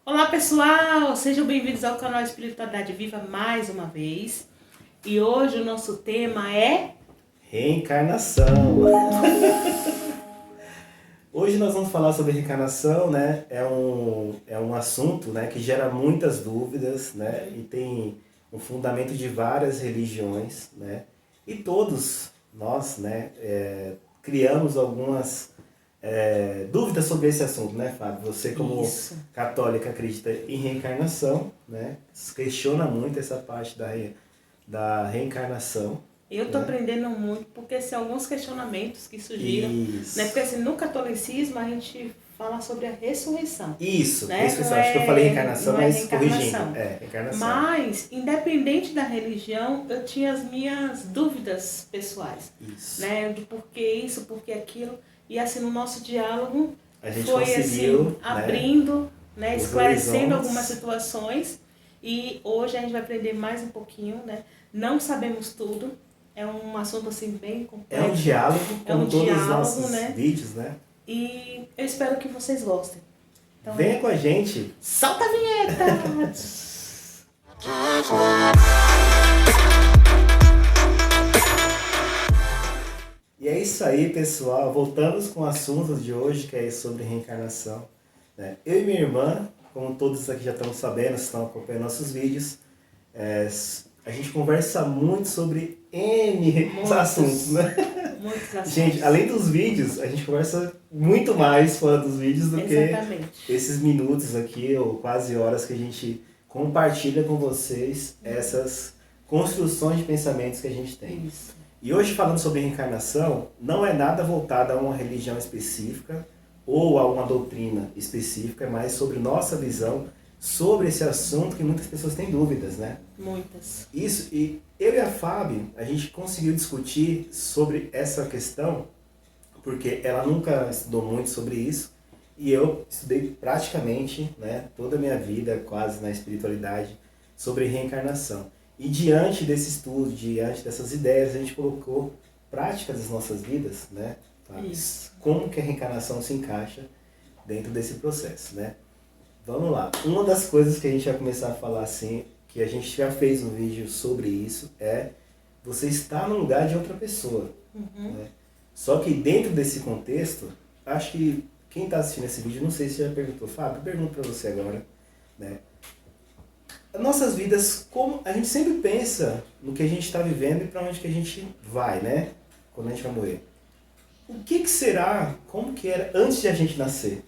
Olá pessoal, sejam bem-vindos ao canal Espiritualidade Viva mais uma vez. E hoje o nosso tema é reencarnação. Hoje nós vamos falar sobre reencarnação, né? É um assunto, né, que gera muitas dúvidas, né? E tem um fundamento de várias religiões, né? E todos nós, né, criamos algumas dúvidas sobre esse assunto, né, Fábio? Você como isso. católica acredita em reencarnação, né? Questiona muito essa parte da reencarnação. Eu tô aprendendo muito porque são alguns questionamentos que surgiram, Isso. né? Porque assim, no catolicismo a gente fala sobre a ressurreição. Isso, né? ressurreição. Acho que eu falei reencarnação, mas reencarnação. corrigindo. Reencarnação. Mas, independente da religião, eu tinha as minhas dúvidas pessoais. Isso. Né? De por que isso, por que aquilo. E assim, no nosso diálogo, a gente foi conseguiu, assim, abrindo, né? Esclarecendo horizontes. algumas situações. E hoje a gente vai aprender mais um pouquinho, né? Não sabemos tudo. É um assunto assim bem complexo. É um diálogo, como todos os nossos né? vídeos, né? E eu espero que vocês gostem. Então, venha com a gente. Solta a vinheta! E é isso aí, pessoal. Voltamos com o assunto de hoje, que é sobre reencarnação. Né? Eu e minha irmã, como todos aqui já estão sabendo, estão acompanhando nossos vídeos, a gente conversa muito sobre muitos assuntos, né? Muitos assuntos. Gente, além dos vídeos, a gente conversa muito mais fora dos vídeos do Exatamente. que esses minutos aqui, ou quase horas que a gente compartilha com vocês essas construções de pensamentos que a gente tem. Isso. E hoje, falando sobre reencarnação, não é nada voltado a uma religião específica ou a uma doutrina específica, é mais sobre nossa visão sobre esse assunto que muitas pessoas têm dúvidas, né? Muitas. Isso, e eu e a Fábio, a gente conseguiu discutir sobre essa questão, porque ela nunca estudou muito sobre isso, e eu estudei praticamente, né, toda a minha vida, quase na espiritualidade, sobre reencarnação. E diante desse estudo, diante dessas ideias, a gente colocou práticas das nossas vidas, né? Isso. Como que a reencarnação se encaixa dentro desse processo, né? Vamos lá. Uma das coisas que a gente vai começar a falar assim, que a gente já fez um vídeo sobre isso, é você estar no lugar de outra pessoa. Né? Só que dentro desse contexto, acho que quem está assistindo esse vídeo, não sei se já perguntou, Fábio, pergunto para você agora, né? Nossas vidas, como a gente sempre pensa no que a gente está vivendo e para onde que a gente vai, né? Quando a gente vai morrer. O que será, como que era antes de a gente nascer?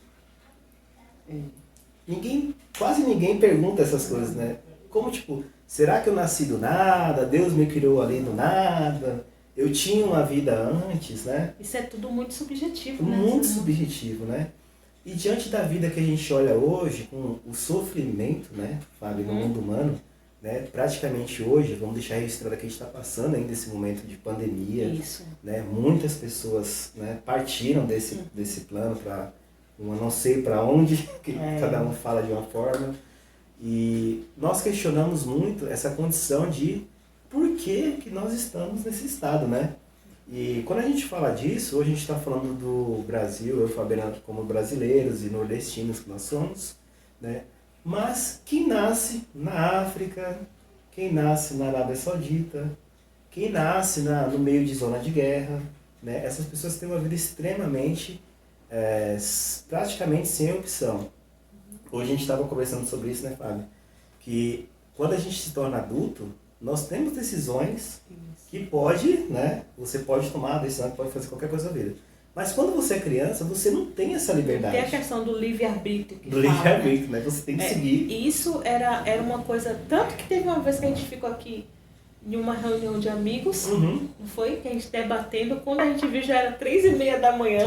Quase ninguém pergunta essas coisas, né? Como tipo, será que eu nasci do nada? Deus me criou ali do nada? Eu tinha uma vida antes, né? Isso é tudo muito subjetivo, né? Muito subjetivo, né? E diante da vida que a gente olha hoje, com o sofrimento, né, Fábio, no mundo humano, né, praticamente hoje, vamos deixar registrado que a gente está passando ainda esse momento de pandemia. Isso. Né? Muitas pessoas, né, partiram desse plano para não sei para onde, que cada um fala de uma forma. E nós questionamos muito essa condição de por que nós estamos nesse estado, né? E quando a gente fala disso, hoje a gente está falando do Brasil, eu e o Fabiano aqui como brasileiros e nordestinos que nós somos, né? Mas quem nasce na África, quem nasce na Arábia Saudita, quem nasce no meio de zona de guerra, né? Essas pessoas têm uma vida extremamente, praticamente sem opção. Hoje a gente estava conversando sobre isso, né, Fábio? Que quando a gente se torna adulto, nós temos decisões que você pode tomar a decisão, pode fazer qualquer coisa na vida. Mas quando você é criança, você não tem essa liberdade. Tem a questão do livre-arbítrio. Do livre-arbítrio, né? Você tem que seguir. Isso era uma coisa... Tanto que teve uma vez que a gente ficou aqui em uma reunião de amigos, não foi? Que a gente debatendo, quando a gente viu já era 3h30 da manhã.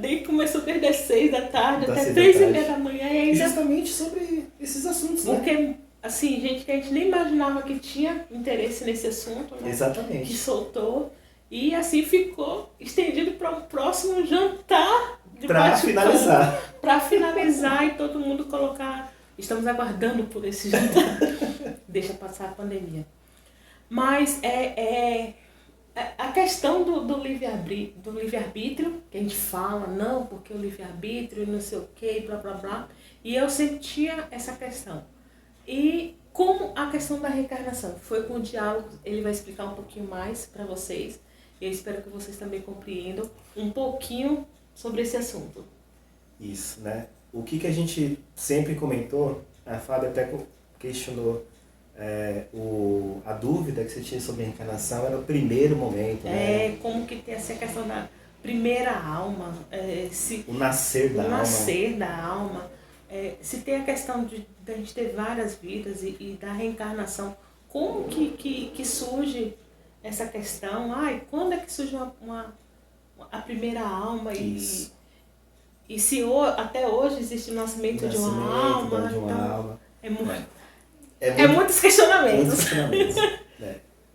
Daí começou desde as 6 da tarde até 3h30 da manhã. E ainda... Justamente sobre esses assuntos, né? Porque, assim, gente que a gente nem imaginava que tinha interesse nesse assunto, né? Exatamente. Que soltou. E assim ficou estendido para um próximo jantar. Para finalizar. Para finalizar e todo mundo colocar... Estamos aguardando por esse jantar. Deixa passar a pandemia. Mas A questão do livre-arbítrio, que a gente fala, não, porque o livre-arbítrio, não sei o que, blá blá blá. E eu sempre tinha essa questão. E como a questão da reencarnação foi com o diálogo, ele vai explicar um pouquinho mais para vocês. Eu espero que vocês também compreendam um pouquinho sobre esse assunto. Isso, né? O que a gente sempre comentou, a Fábio até questionou, a dúvida que você tinha sobre a reencarnação era o primeiro momento, né? Como que tem essa questão da primeira alma, o nascer da alma. O nascer da alma. Se tem a questão de a gente ter várias vidas e da reencarnação, como que surge essa questão? Quando é que surge a primeira alma? E se até hoje existe o nascimento de uma alma? Muitos questionamentos.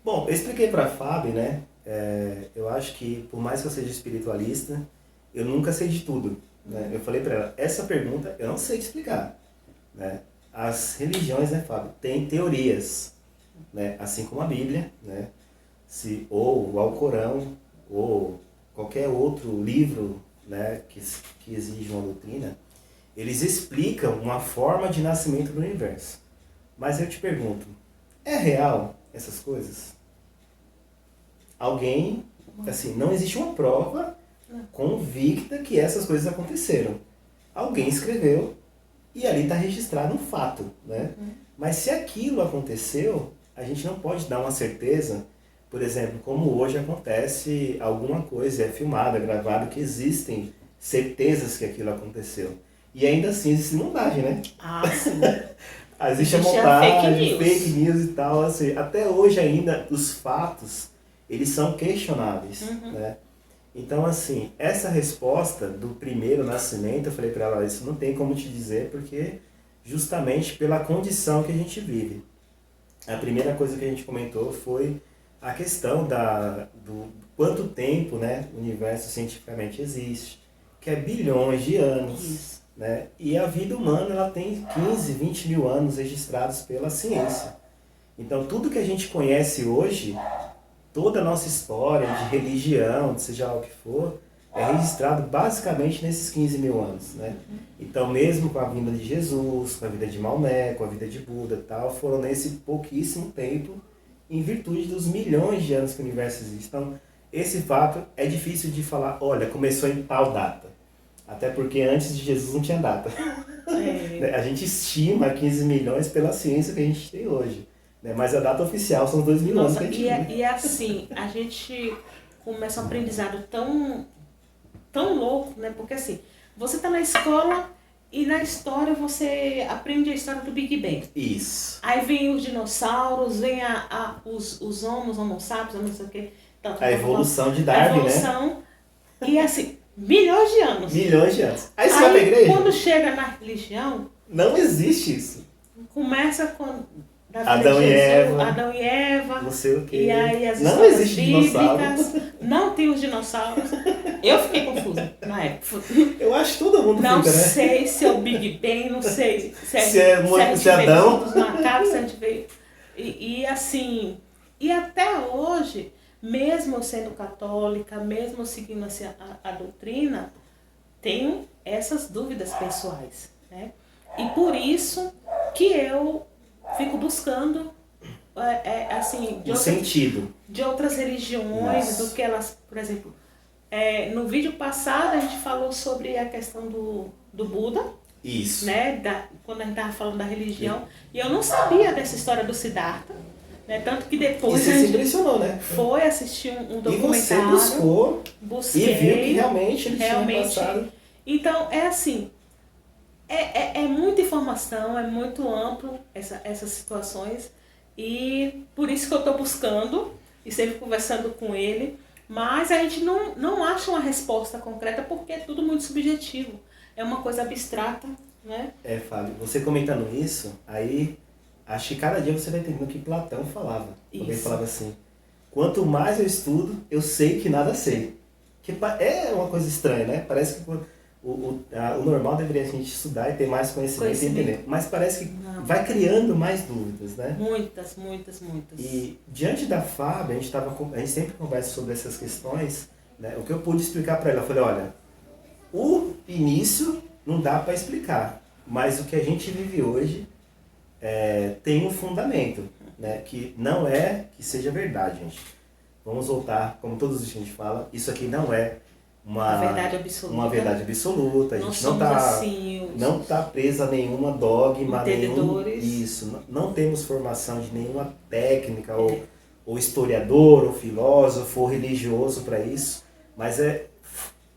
Bom, eu expliquei para a Fábio, né? Eu acho que, por mais que eu seja espiritualista, eu nunca sei de tudo. Né? Eu falei para ela, essa pergunta eu não sei te explicar. Né? As religiões, né, Fábio, têm teorias, né? Assim como a Bíblia, né? Ou o Alcorão, ou qualquer outro livro, né, que exige uma doutrina, eles explicam uma forma de nascimento do universo. Mas eu te pergunto, é real essas coisas? Alguém, assim, não existe uma prova convicta que essas coisas aconteceram. Alguém escreveu e ali está registrado um fato, né? Mas se aquilo aconteceu, a gente não pode dar uma certeza, por exemplo, como hoje acontece alguma coisa, é filmada, gravada, que existem certezas que aquilo aconteceu. E ainda assim existe montagem, né? Sim. Existe a montagem, fake news e tal, assim, até hoje ainda os fatos, eles são questionáveis, né? Então, assim, essa resposta do primeiro nascimento, eu falei para ela, isso não tem como te dizer, porque justamente pela condição que a gente vive. A primeira coisa que a gente comentou foi a questão do quanto tempo, né, o universo cientificamente existe, que é bilhões de anos. Isso. Né? E a vida humana ela tem 15, 20 mil anos registrados pela ciência. Então tudo que a gente conhece hoje, toda a nossa história de religião, seja o que for, é registrado basicamente nesses 15 mil anos. Né? Então mesmo com a vinda de Jesus, com a vida de Maomé, com a vida de Buda e tal, foram nesse pouquíssimo tempo em virtude dos milhões de anos que o universo existe. Então esse fato é difícil de falar, olha, começou em tal data. Até porque antes de Jesus não tinha data. A gente estima 15 milhões pela ciência que a gente tem hoje. Né? Mas a data oficial são os 2 mil anos que a gente tem. E assim, a gente começa um aprendizado tão louco, né? Porque assim, você está na escola e na história você aprende a história do Big Bang. Isso. Aí vem os dinossauros, vem os homo sapiens, não sei o quê. A evolução de Darwin, né? E assim... Milhões de anos. Milhões de anos. Aí você vai pra igreja? Quando chega na religião... Não existe isso. Começa com... Adão e Eva. Não sei o quê. E aí as não existe bíblicas. Não tem os dinossauros. Eu fiquei confusa na época. Eu acho que todo mundo não fica, né? Não sei se é o Big Bang, não sei se é Adão. Dos macacos, se a gente veio... E assim... E até hoje... Mesmo eu sendo católica, mesmo seguindo assim, a doutrina, tenho essas dúvidas pessoais, né? E por isso que eu fico buscando assim, de outras religiões, do que elas, por exemplo, no vídeo passado a gente falou sobre a questão do Buda. Isso. Né? Quando a gente estava falando da religião, e eu não sabia dessa história do Siddhartha. Né? Tanto que depois você se impressionou, né? Foi assistir um documentário. E você busquei, e viu que realmente ele tinha passado. Então, é assim, é muita informação, é muito amplo essas situações. E por isso que eu estou buscando e sempre conversando com ele. Mas a gente não acha uma resposta concreta porque é tudo muito subjetivo. É uma coisa abstrata, né? Fábio, você comentando isso, aí... Acho que cada dia você vai entendendo o que Platão falava. Ele falava assim, quanto mais eu estudo, eu sei que nada sei. Que é uma coisa estranha, né? Parece que o normal deveria a gente estudar e ter mais conhecimento e entender. Mas parece que Não. vai criando mais dúvidas, né? Muitas. E diante da FAB, a gente sempre conversa sobre essas questões, né? O que eu pude explicar para ela, eu falei, olha, o início não dá para explicar, mas o que a gente vive hoje tem um fundamento, né? Que não é que seja verdade, gente. Vamos voltar, como todos os dias a gente fala, isso aqui não é uma verdade absoluta. A gente não está presa a nenhuma dogma, não temos formação de nenhuma técnica, ou historiador, ou filósofo, ou religioso para isso, mas é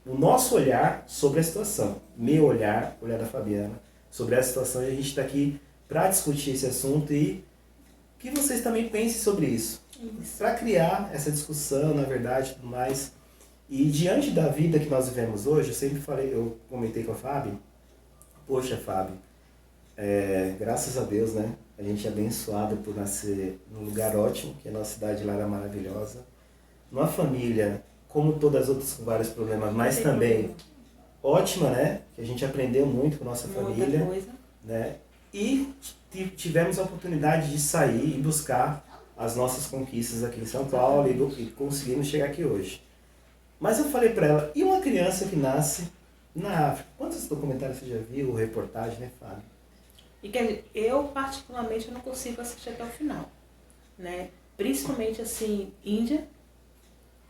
o nosso olhar sobre a situação, meu olhar da Fabiana, sobre a situação, e a gente está aqui para discutir esse assunto e que vocês também pensem sobre isso. Para criar essa discussão, na verdade, tudo mais. E diante da vida que nós vivemos hoje, eu comentei com a Fábio, poxa, Fábio, graças a Deus, né? A gente é abençoado por nascer num lugar ótimo, que a nossa cidade lá era maravilhosa. Numa família, como todas as outras, com vários problemas, mas também ótima, né? Que a gente aprendeu muito com a nossa família. Né? E tivemos a oportunidade de sair e buscar as nossas conquistas aqui em São Paulo e conseguimos chegar aqui hoje. Mas eu falei para ela, e uma criança que nasce na África? Quantos documentários você já viu, reportagem, né, Fábio? E que eu, particularmente, eu não consigo assistir até o final, né? Principalmente, assim, Índia,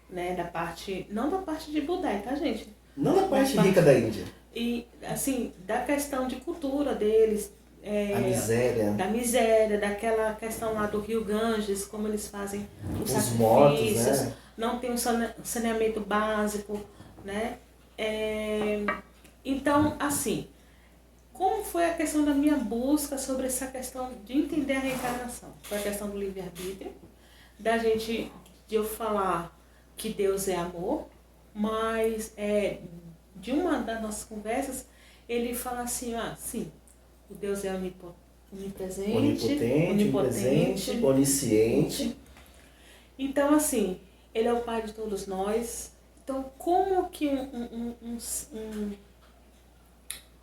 né, não da parte de Budai, tá, gente? Não da parte rica da Índia. E, assim, da questão de cultura deles, da miséria, daquela questão lá do Rio Ganges, como eles fazem os sacrifícios, mortos, né? Não tem um saneamento básico, né? Então, assim, como foi a questão da minha busca sobre essa questão de entender a reencarnação? Foi a questão do livre-arbítrio, de eu falar que Deus é amor, mas de uma das nossas conversas, ele fala assim, sim, o Deus é onipotente, onisciente. Então, assim, ele é o Pai de todos nós. Então, como que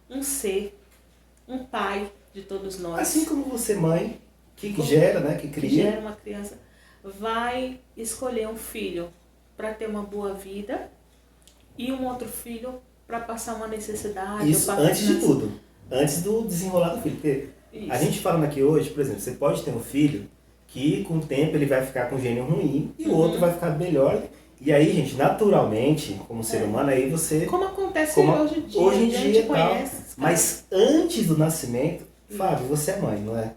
um ser, um pai de todos nós... Assim como você, mãe, que gera, né, que cria... Que gera uma criança, vai escolher um filho para ter uma boa vida e um outro filho para passar uma necessidade. Isso antes de tudo, antes do desenrolar do filho. Porque a gente falando aqui hoje, por exemplo, você pode ter um filho que com o tempo ele vai ficar com gênio ruim e o outro vai ficar melhor. E aí, gente, naturalmente, como ser humano, aí você... Como acontece hoje em dia. Hoje em dia mas antes do nascimento, Fábio, você é mãe, não é?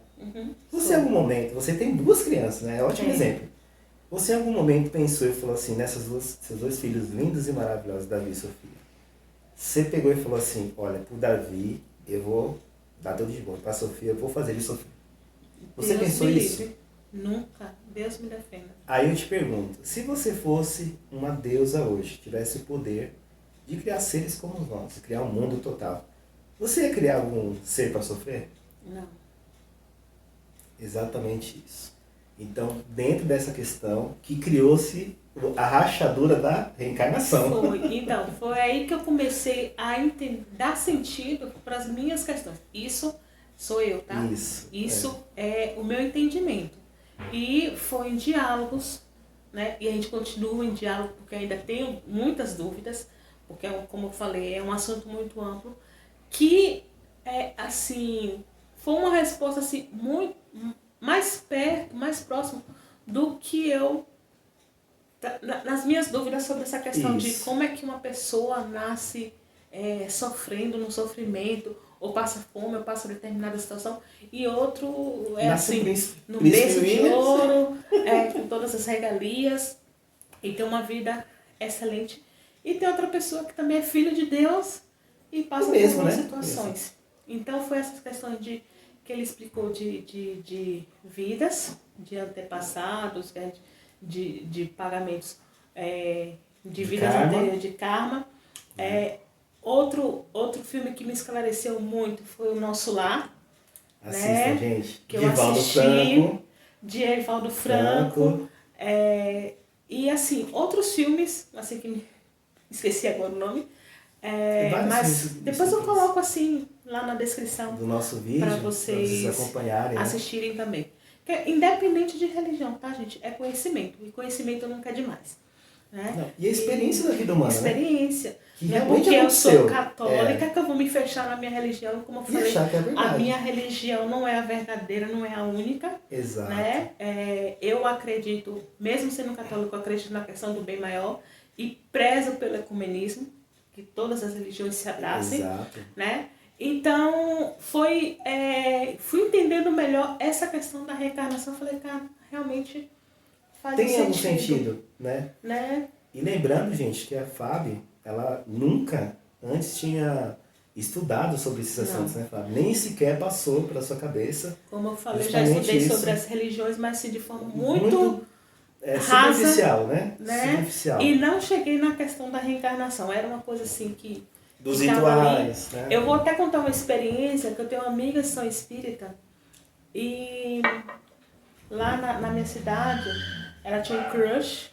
Você em algum momento, você tem duas crianças, né? É um ótimo exemplo. Você em algum momento pensou e falou assim, seus dois filhos lindos e maravilhosos, Davi e Sofia. Você pegou e falou assim, olha, pro Davi eu vou dar tudo de bom, pra Sofia eu vou fazer ele sofrer. Você pensou isso? Nunca. Deus me defenda. Aí eu te pergunto, se você fosse uma deusa hoje, tivesse o poder de criar seres como nós, de criar um mundo total, você ia criar algum ser para sofrer? Não. Exatamente isso. Então, dentro dessa questão, que criou-se a rachadura da reencarnação. Foi aí que eu comecei a dar sentido para as minhas questões. Isso sou eu, tá? Isso é o meu entendimento. E foi em diálogos, né? E a gente continua em diálogo porque ainda tenho muitas dúvidas, porque, como eu falei, é um assunto muito amplo, que, assim, foi uma resposta assim, muito mais perto, mais próximo do que eu, nas minhas dúvidas sobre essa questão de como é que uma pessoa nasce sofrendo no sofrimento, ou passa fome, ou passa determinada situação, e outro assim, no berço de ouro, com todas as regalias, e tem uma vida excelente. E tem outra pessoa que também é filho de Deus e passa por algumas situações. Então foi essas questões que ele explicou de vidas, de antepassados, de pagamentos de vidas anteriores, de karma. Outro filme que me esclareceu muito foi O Nosso Lar. Assista, gente. Que eu assisti. De Evaldo Franco. E assim, outros filmes, assim que esqueci agora o nome, Mas depois eu coloco assim lá na descrição do nosso vídeo para vocês acompanharem, assistirem também. Porque, independente de religião, tá, gente? É conhecimento. E conhecimento nunca é demais. Né? Não, e a experiência da vida humana, experiência. Que não é realmente porque aconteceu. Eu sou católica que eu vou me fechar na minha religião, como eu falei. Achar que é verdade. A minha religião não é a verdadeira, não é a única. Exato. Né? Eu acredito, mesmo sendo católico, eu acredito na questão do bem maior e prezo pelo ecumenismo, que todas as religiões se abracem. Exato. Né? Então, fui entendendo melhor essa questão da reencarnação. Falei, cara, realmente faz Tem algum sentido, né? Né? E lembrando, gente, que a Fábio, ela nunca antes tinha estudado sobre esses assuntos, né, Fábio? Nem sequer passou pela sua cabeça. Como eu falei, já estudei sobre as religiões, mas sim de forma muito rasa, superficial, né? Superficial. E não cheguei na questão da reencarnação. Era uma coisa assim que... Dos rituais, né? Eu vou até contar uma experiência, que eu tenho amigas que são espírita, e lá na minha cidade, ela tinha um crush,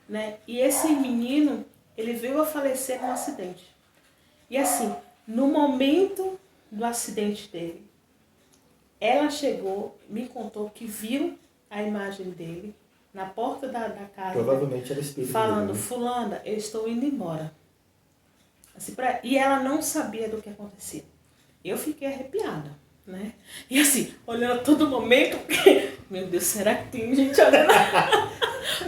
né? E esse menino, ele veio a falecer num acidente. E assim, no momento do acidente dele, ela chegou, me contou que viu a imagem dele na porta da casa. Provavelmente era espírita. Falando, dele, né? fulana, eu estou indo embora. Assim, e ela não sabia do que acontecia. Eu fiquei arrepiada, né? E assim, olhando a todo momento, meu Deus, será que tem gente olhando?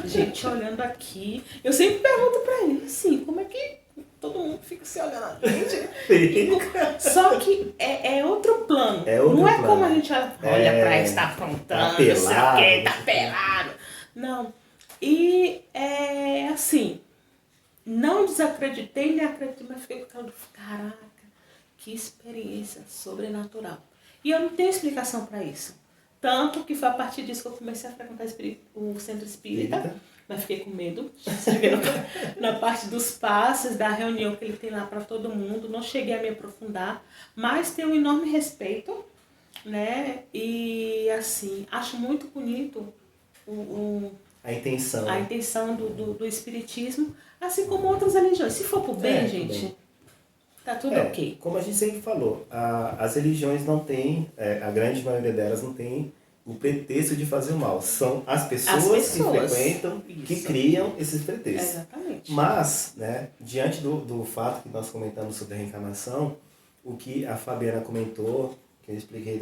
Gente olhando aqui. Eu sempre pergunto pra ele, assim, como é que todo mundo fica se olhando a gente? Só que é outro plano. Não é plano. Como a gente olha pra ele, está aprontando, tá pelado, não sei o que, tá pelado. Não. E assim, não desacreditei, nem acreditei, mas fiquei com aquela, caraca, que experiência sobrenatural. E eu não tenho explicação para isso. Tanto que foi a partir disso que eu comecei a frequentar o centro espírita, mas fiquei com medo. Cheguei na parte dos passes, da reunião que ele tem lá para todo mundo, não cheguei a me aprofundar, mas tenho um enorme respeito, né? E assim, acho muito bonito a intenção do espiritismo, assim como outras religiões. Se for pro bem, gente, bem. Tá tudo ok. Como a gente sempre falou, as religiões não têm, a grande maioria delas não tem o pretexto de fazer o mal. São as pessoas que frequentam, que criam esses pretextos. Exatamente. Mas, né, diante do fato que nós comentamos sobre a reencarnação, o que a Fabiana comentou, que eu expliquei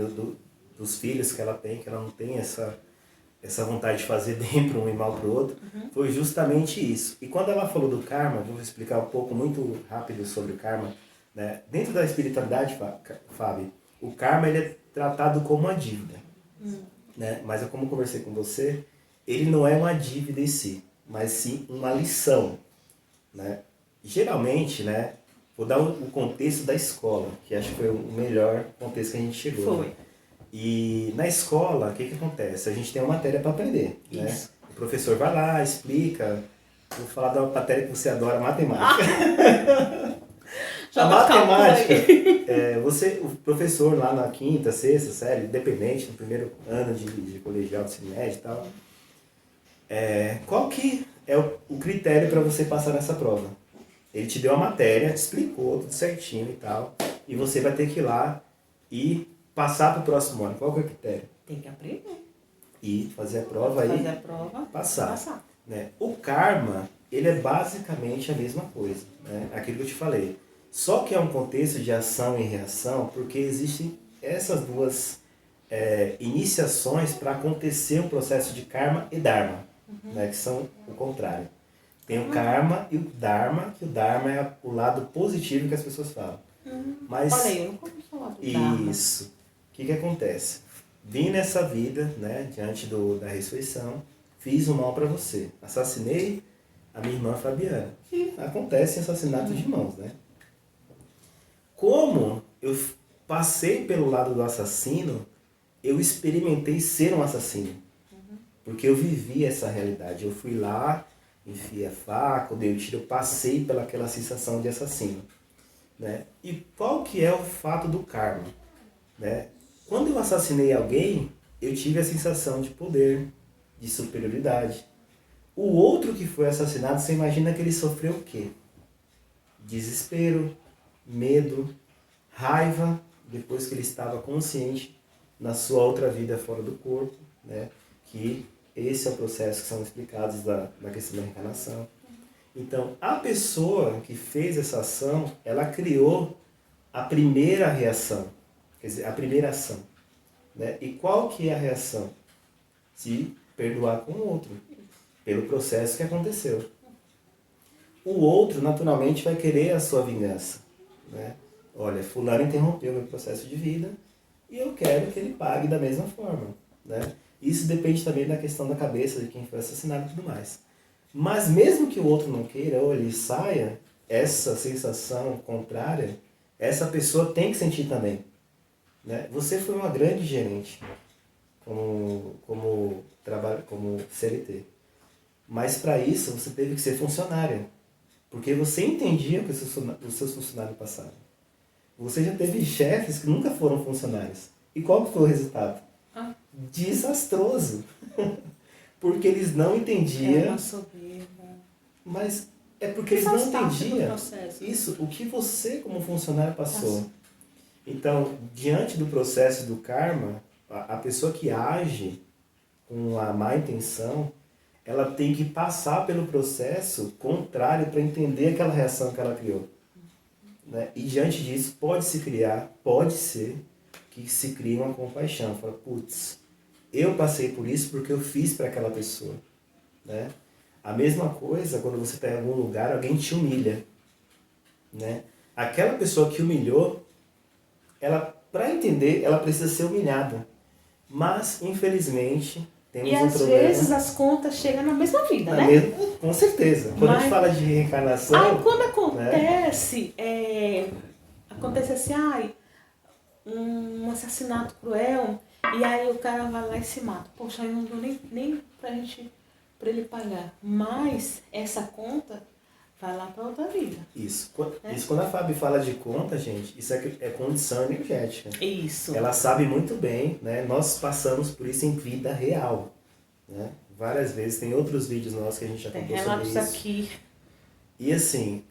dos filhos que ela tem, que ela não tem essa vontade de fazer bem para um e mal para o outro, foi justamente isso. E quando ela falou do karma, vou explicar um pouco muito rápido sobre o karma, né? Dentro da espiritualidade, Fábio, o karma ele é tratado como uma dívida. Né? Mas eu, como conversei com você, ele não é uma dívida em si, mas sim uma lição. Né? Geralmente, né, vou dar o contexto da escola, que acho que foi o melhor contexto que a gente chegou. Foi. Né? E na escola, o que acontece? A gente tem uma matéria para aprender. Né? O professor vai lá, explica. Vou falar da matéria que você adora, matemática. A matemática, o professor lá na quinta, sexta série, independente, no primeiro ano de colegial, de ensino médio e tal, qual que é o critério para você passar nessa prova? Ele te deu a matéria, explicou tudo certinho e tal, e você vai ter que ir lá e passar para o próximo ano. Qual que é o critério? Tem que aprender. E fazer a prova passar. Né? O karma, ele é basicamente a mesma coisa. Né? Aquilo que eu te falei. Só que é um contexto de ação e reação, porque existem essas duas iniciações para acontecer um processo de karma e dharma, né, que são o contrário. Tem o karma e o dharma, que o dharma é o lado positivo que as pessoas falam. Mas, olha aí, eu não ouvi falar do dharma. Isso. O que acontece? Vim nessa vida, né, diante da ressurreição, fiz o mal para você. Assassinei a minha irmã Fabiana. E acontece assassinato de irmãos, né? Como eu passei pelo lado do assassino, eu experimentei ser um assassino. Porque eu vivi essa realidade. Eu fui lá, enfiei a faca, dei o tiro, eu passei pelaquela sensação de assassino. Né? E qual que é o fato do karma? Né? Quando eu assassinei alguém, eu tive a sensação de poder, de superioridade. O outro que foi assassinado, você imagina que ele sofreu o quê? Desespero, medo, raiva, depois que ele estava consciente na sua outra vida fora do corpo, né? Que esse é o processo que são explicados da questão da reencarnação. Então, a pessoa que fez essa ação, ela criou a primeira reação, quer dizer, a primeira ação. Né? E qual que é a reação? Se perdoar com o outro, pelo processo que aconteceu. O outro, naturalmente, vai querer a sua vingança. Né? Olha, fulano interrompeu meu processo de vida e eu quero que ele pague da mesma forma. Né? Isso depende também da questão da cabeça de quem foi assassinado e tudo mais. Mas mesmo que o outro não queira ou ele saia, essa sensação contrária, essa pessoa tem que sentir também. Né? Você foi uma grande gerente como CLT. Mas para isso você teve que ser funcionária. Porque você entendia o que os seus funcionários passaram. Você já teve chefes que nunca foram funcionários. E qual foi o resultado? Desastroso. Porque eles não entendiam. É uma soberba. Mas é porque eles não entendiam isso, o que você como funcionário passou. Então, diante do processo do karma, a pessoa que age com a má intenção, ela tem que passar pelo processo contrário para entender aquela reação que ela criou. Né? E diante disso, pode ser que se crie uma compaixão. Fala, putz, eu passei por isso porque eu fiz para aquela pessoa. Né? A mesma coisa quando você está em algum lugar, alguém te humilha. Né? Aquela pessoa que humilhou, ela, para entender, ela precisa ser humilhada. Mas, infelizmente, temos um problema. E às vezes as contas chegam na mesma vida, né? Com certeza. Quando a gente fala de reencarnação... Quando acontece, né? Acontece assim, um assassinato cruel, e aí o cara vai lá e se mata. Poxa, aí não deu nem pra ele pagar. Mas essa conta vai lá para outra vida. Isso. Isso quando a Fábio fala de conta, gente, isso é condição energética. Isso. Ela sabe muito bem, né? Nós passamos por isso em vida real. Né? Várias vezes, tem outros vídeos nossos que a gente já contou sobre isso. Aqui. E assim,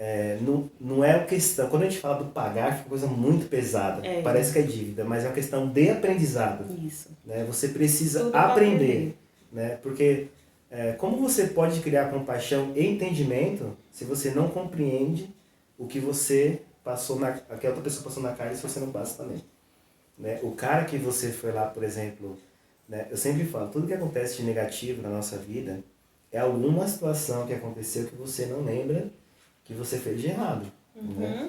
não é uma questão... Quando a gente fala do pagar, fica uma coisa muito pesada. Parece que é dívida, mas é uma questão de aprendizado. Isso. Né? Você precisa aprender. Né? Porque... como você pode criar compaixão e entendimento se você não compreende o que você passou que a outra pessoa passou na carne, se você não passa também? Né? O cara que você foi lá, por exemplo, né? Eu sempre falo, tudo que acontece de negativo na nossa vida é alguma situação que aconteceu que você não lembra que você fez de errado. Né?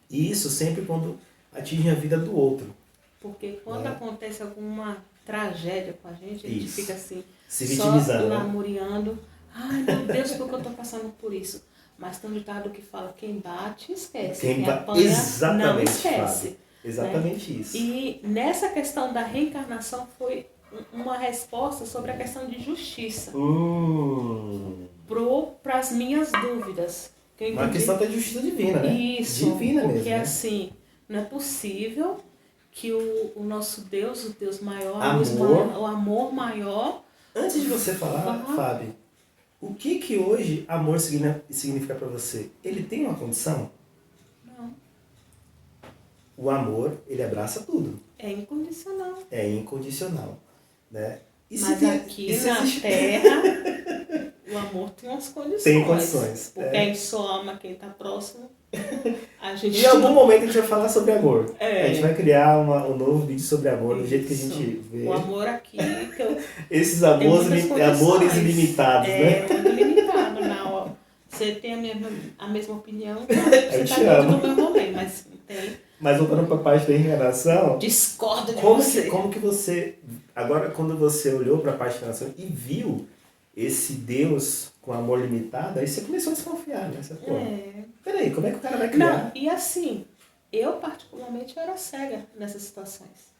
E isso sempre quando atinge a vida do outro. Porque quando acontece alguma tragédia com a gente fica assim, se vitimizando, só lamuriando. Ai, meu Deus, por que eu estou passando por isso? Mas tem um ditado que fala, quem bate, esquece. Quem apanha, não esquece. Fábio. Exatamente, né? Isso. E nessa questão da reencarnação foi uma resposta sobre a questão de justiça. Para as minhas dúvidas. Uma questão até de justiça divina, né? Isso, divina porque mesmo, né? assim, não é possível que o nosso Deus, o Deus maior, o amor maior... Antes de você falar, Fábio, o que hoje amor significa para você? Ele tem uma condição? Não. O amor, ele abraça tudo. É incondicional. É incondicional. Né? Mas aqui na Terra, o amor tem umas condições. Tem condições. Porque a gente só ama quem está próximo. Em algum momento a gente vai falar sobre amor. A gente vai criar um novo vídeo sobre amor, do jeito que a gente vê. O amor aqui... Esses amores ilimitados, né? Muito limitado, não. Você tem a mesma opinião, você está dentro do meu rolê, mas tem... Mas voltando para a parte da reencarnação... Discordo de você. Como que você... Agora, quando você olhou para a parte da reencarnação e viu esse Deus com amor limitado, aí você começou a desconfiar, né? Você falou, peraí, como é que o cara vai criar? Não, e assim, eu particularmente era cega nessas situações.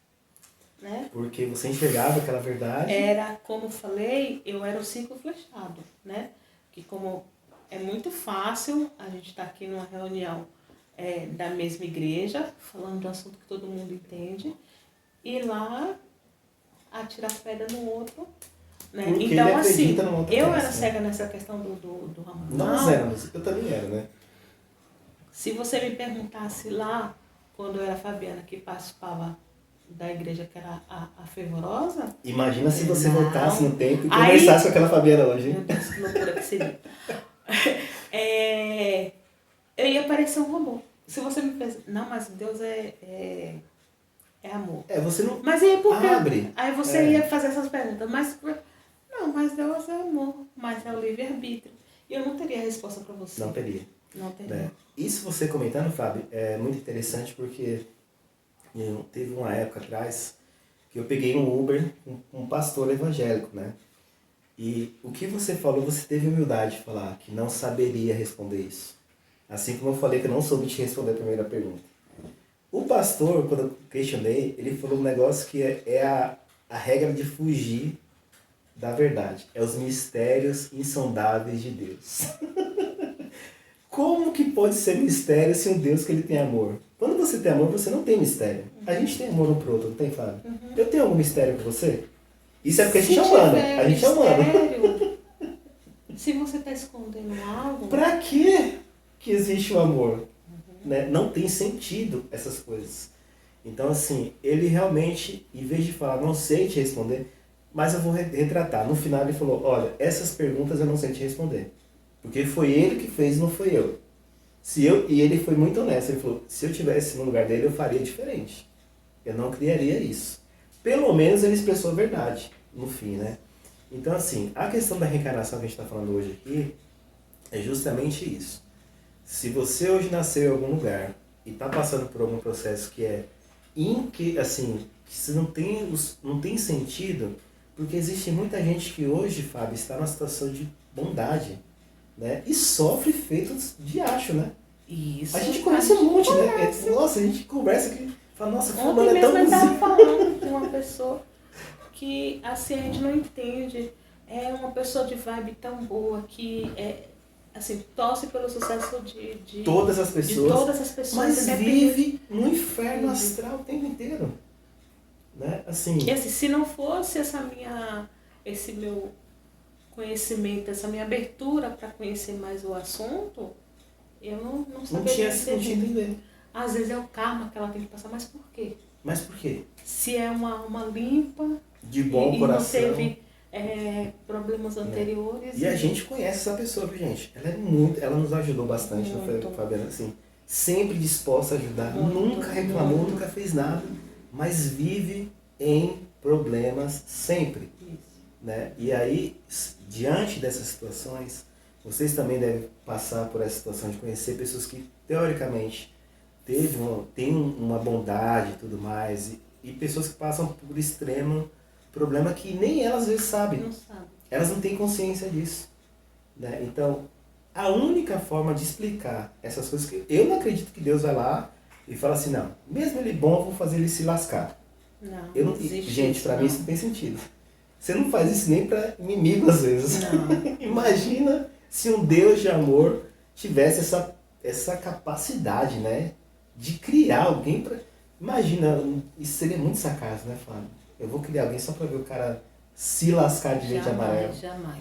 Né? Porque você enxergava aquela verdade? Era, como eu falei, eu era o ciclo flechado, né? Que como é muito fácil, a gente está aqui numa reunião da mesma igreja, falando de um assunto que todo mundo entende, e lá atirar pedra no outro. Né? Porque então, ele assim, no eu era cega nessa questão do amor. Nós éramos, eu também era, né? Se você me perguntasse lá, quando eu era Fabiana, que participava da igreja que era a fervorosa... Imagina se você voltasse no tempo e conversasse com aquela Fabiana hoje. Meu Deus, que loucura que seria. Eu ia parecer um robô. Se você me pensa, não, mas Deus é amor. Você não mas aí por quê? abre. Aí você ia fazer essas perguntas, mas Deus é amor, mas é o livre-arbítrio. E eu não teria resposta para você. Não teria. Não teria. Isso você comentando, Fábio, é muito interessante porque teve uma época atrás que eu peguei um Uber com um pastor evangélico, né? E o que você falou, você teve humildade de falar que não saberia responder isso. Assim como eu falei que eu não soube te responder a primeira pergunta. O pastor, quando eu questionei, ele falou um negócio que é a regra de fugir da verdade. É os mistérios insondáveis de Deus. Como que pode ser mistério se um Deus que ele tem amor? Quando você tem amor, você não tem mistério. A gente tem amor um pro outro, não tem, Fábio? Eu tenho algum mistério com você? Isso é porque a gente é humano. A gente é humano. Se você está escondendo algo... Pra que existe o amor? Né? Não tem sentido essas coisas. Então, assim, ele realmente, em vez de falar, não sei te responder, mas eu vou retratar. No final ele falou, olha, essas perguntas eu não sei te responder. Porque foi ele que fez, não foi eu. E ele foi muito honesto. Ele falou, se eu estivesse no lugar dele, eu faria diferente. Eu não criaria isso. Pelo menos ele expressou a verdade, no fim, né? Então, assim, a questão da reencarnação que a gente está falando hoje aqui é justamente isso. Se você hoje nasceu em algum lugar e está passando por algum processo que que não tem sentido, porque existe muita gente que hoje, Fábio, está numa situação de bondade, né? E sofre efeitos de acho, né? Isso. A gente conhece um monte, né? Nossa, a gente conversa aqui, fala, nossa, fulano é tão bonzinho. Ontem mesmo eu estava falando de uma pessoa que, assim, a gente não entende. É uma pessoa de vibe tão boa que, assim, torce pelo sucesso de todas as pessoas, mas vive no inferno astral o tempo inteiro. Né? Assim, e assim, se não fosse esse meu conhecimento, essa minha abertura para conhecer mais o assunto, eu não saberia. Não tinha sentido. Às vezes é o karma que ela tem que passar, mas por quê? Mas por quê? Se é uma limpa de bom coração. E não teve problemas anteriores. E a gente conhece essa pessoa, viu, gente? Ela nos ajudou bastante, não foi, Fabiana? Assim, sempre disposta a ajudar, nunca reclamou, nunca fez nada, mas vive em problemas sempre. Né? E aí, diante dessas situações, vocês também devem passar por essa situação de conhecer pessoas que, teoricamente, têm uma bondade e tudo mais, e pessoas que passam por extremo problema que nem elas às vezes sabem. Não sabe. Elas não têm consciência disso. Né? Então, a única forma de explicar essas coisas, que eu não acredito que Deus vai lá e fala assim, não, mesmo ele bom, eu vou fazer ele se lascar. Não existe. Gente, pra mim isso não tem sentido. Você não faz isso nem pra inimigo às vezes. Imagina se um Deus de amor tivesse essa capacidade, né, de criar alguém pra... Imagina, isso seria muito sarcasmo, né, Flávio? Eu vou criar alguém só pra ver o cara se lascar de leite amarelo,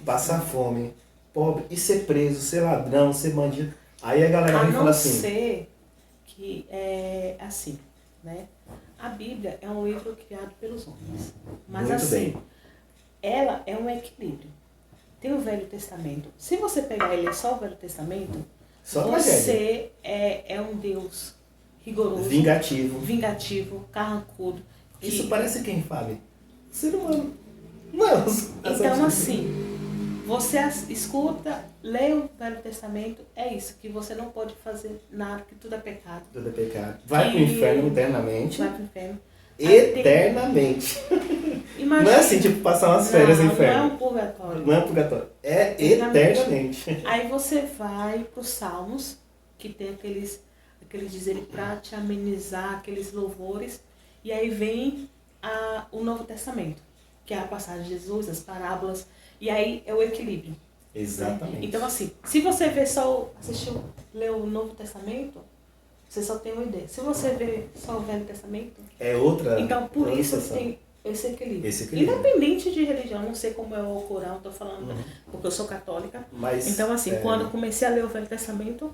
passar fome, pobre, e ser preso, ser ladrão, ser bandido. Aí a galera me fala assim... A não ser que é assim, né? A Bíblia é um livro criado pelos homens. Mas muito assim, bem. Ela é um equilíbrio. Tem o Velho Testamento. Se você pegar e ler só o Velho Testamento, você é um Deus rigoroso, vingativo, carrancudo. Isso parece quem, Fábio? Ser humano. Não, então, assim, você escuta, lê o Velho Testamento, é isso, que você não pode fazer nada, que tudo é pecado. Tudo é pecado. Vai pro inferno eternamente. Vai pro inferno. Eternamente. Imagina, não é assim, tipo, passar umas férias no inferno. Não é um purgatório. Não é um purgatório. É eternamente. Aí você vai pros Salmos, que tem aqueles dizeres pra te amenizar, aqueles louvores. E aí vem o Novo Testamento, que é a passagem de Jesus, as parábolas, e aí é o equilíbrio. Exatamente. Né? Então, assim, se você leu o Novo Testamento, você só tem uma ideia. Se você vê só o Velho Testamento... É outra... Então, por isso tem esse equilíbrio. Independente de religião, não sei como é o Corão, estou falando, porque eu sou católica. Mas, então, assim, quando eu comecei a ler o Velho Testamento...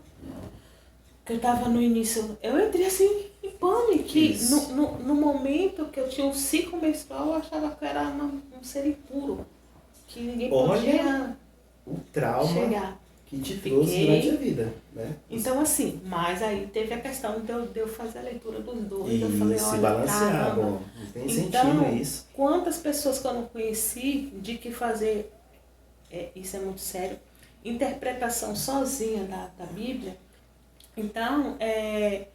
que eu tava no início, eu entrei assim em pânico, que no momento que eu tinha um ciclo menstrual, eu achava que eu era um ser impuro, que ninguém podia o trauma chegar. Que te trouxe durante a vida, né? Então assim, mas aí teve a questão de eu fazer a leitura dos dois, e eu falei, se olha, balancear, bom, não tem então, sentido isso. Quantas pessoas que eu não conheci de que fazer, isso é muito sério, interpretação sozinha da Bíblia, então é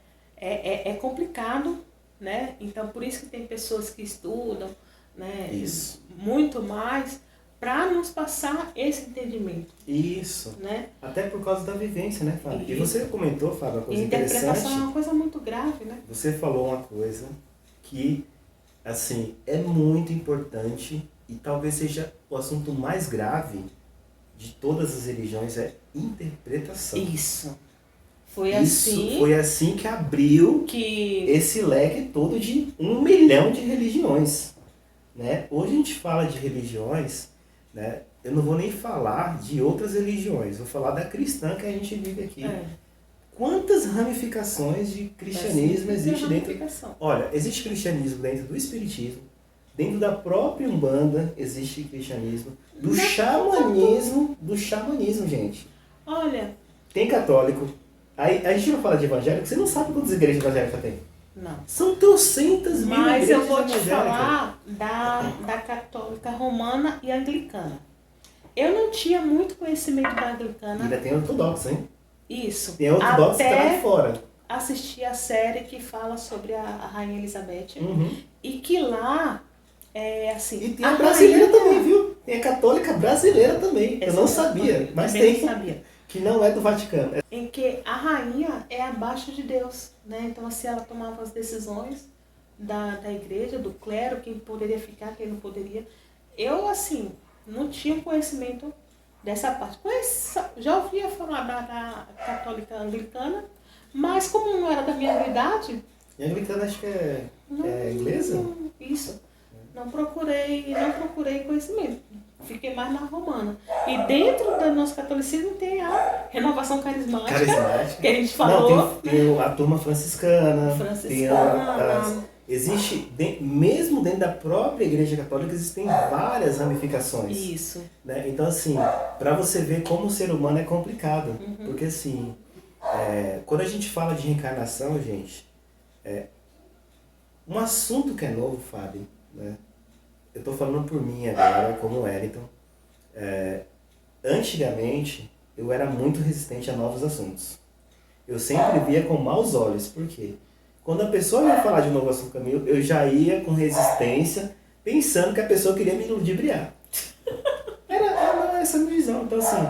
complicado, né? Então por isso que tem pessoas que estudam, né? Isso. Muito mais para nos passar esse entendimento. Isso. Né? Até por causa da vivência, né, Fábio? E você comentou, Fábio, uma coisa interessante. Interpretação é uma coisa muito grave, né? Você falou uma coisa que, assim, é muito importante e talvez seja o assunto mais grave de todas as religiões, é interpretação. Isso. Foi assim que abriu esse leque todo de 1 milhão de religiões. Né? Hoje a gente fala de religiões, né? Eu não vou nem falar de outras religiões, vou falar da cristã que a gente vive aqui. Quantas ramificações de cristianismo existe dentro? Olha, existe cristianismo dentro do espiritismo, dentro da própria Umbanda existe cristianismo, do xamanismo, gente. Olha, tem católico. Aí a gente não fala de evangélico, você não sabe quantas igrejas evangélicas tem. Não. São 300 mil igrejas. Mas eu vou te falar da católica romana e anglicana. Eu não tinha muito conhecimento da anglicana. Ainda tem ortodoxo, hein? Isso. Tem ortodoxo que tá lá fora. Assisti a série que fala sobre a Rainha Elizabeth. E que lá, assim... E tem a brasileira também, viu? Tem a católica brasileira também. Eu não sabia, mas tem. Não sabia. Que não é do Vaticano. Em que a rainha é abaixo de Deus, né? Então, assim, ela tomava as decisões da igreja, do clero, quem poderia ficar, quem não poderia. Eu, assim, não tinha conhecimento dessa parte. Já ouvia falar da católica anglicana, mas como não era da minha realidade... E a anglicana acho que é inglesa? Isso. Não procurei conhecimento. Fiquei mais na romana. E dentro do nosso catolicismo tem a renovação carismática. Que a gente falou. Não, tem a turma franciscana. Tem existe, mesmo dentro da própria igreja católica, existem várias ramificações. Isso. Né? Então, assim, para você ver como o ser humano é complicado. Porque, assim, quando a gente fala de reencarnação, gente, um assunto que é novo, Fábio, né? Eu estou falando por mim agora, como Wellington. Antigamente, eu era muito resistente a novos assuntos. Eu sempre via com maus olhos. Por quê? Quando a pessoa ia falar de um novo assunto comigo, eu já ia com resistência, pensando que a pessoa queria me ludibriar. Era essa a minha visão. Então, assim,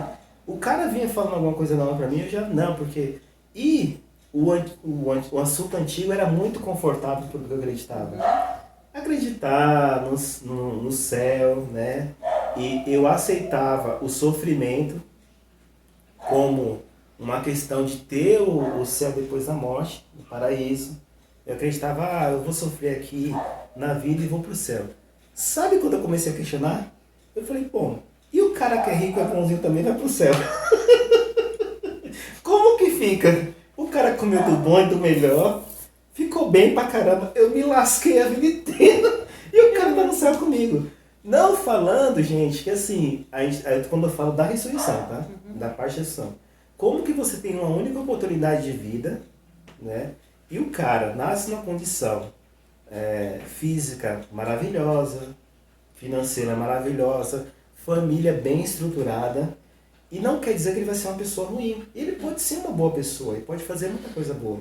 o cara vinha falando alguma coisa nova pra mim, eu já... Não, porque... E o assunto antigo era muito confortável porque eu acreditava. Acreditar no céu, né? E eu aceitava o sofrimento como uma questão de ter o céu depois da morte, o paraíso. Eu acreditava, eu vou sofrer aqui na vida e vou pro céu. Sabe quando eu comecei a questionar? Eu falei, pô, e o cara que é rico e é bonzinho também vai pro céu? Como que fica? O cara comeu do bom e do melhor, ficou bem pra caramba, eu me lasquei a vida inteira e o cara tá no céu comigo. Não falando, gente, que assim, quando eu falo da ressurreição, tá? Da parte da ressurreição. Como que você tem uma única oportunidade de vida, né? E o cara nasce numa condição física maravilhosa, financeira maravilhosa, família bem estruturada, e não quer dizer que ele vai ser uma pessoa ruim. Ele pode ser uma boa pessoa, ele pode fazer muita coisa boa.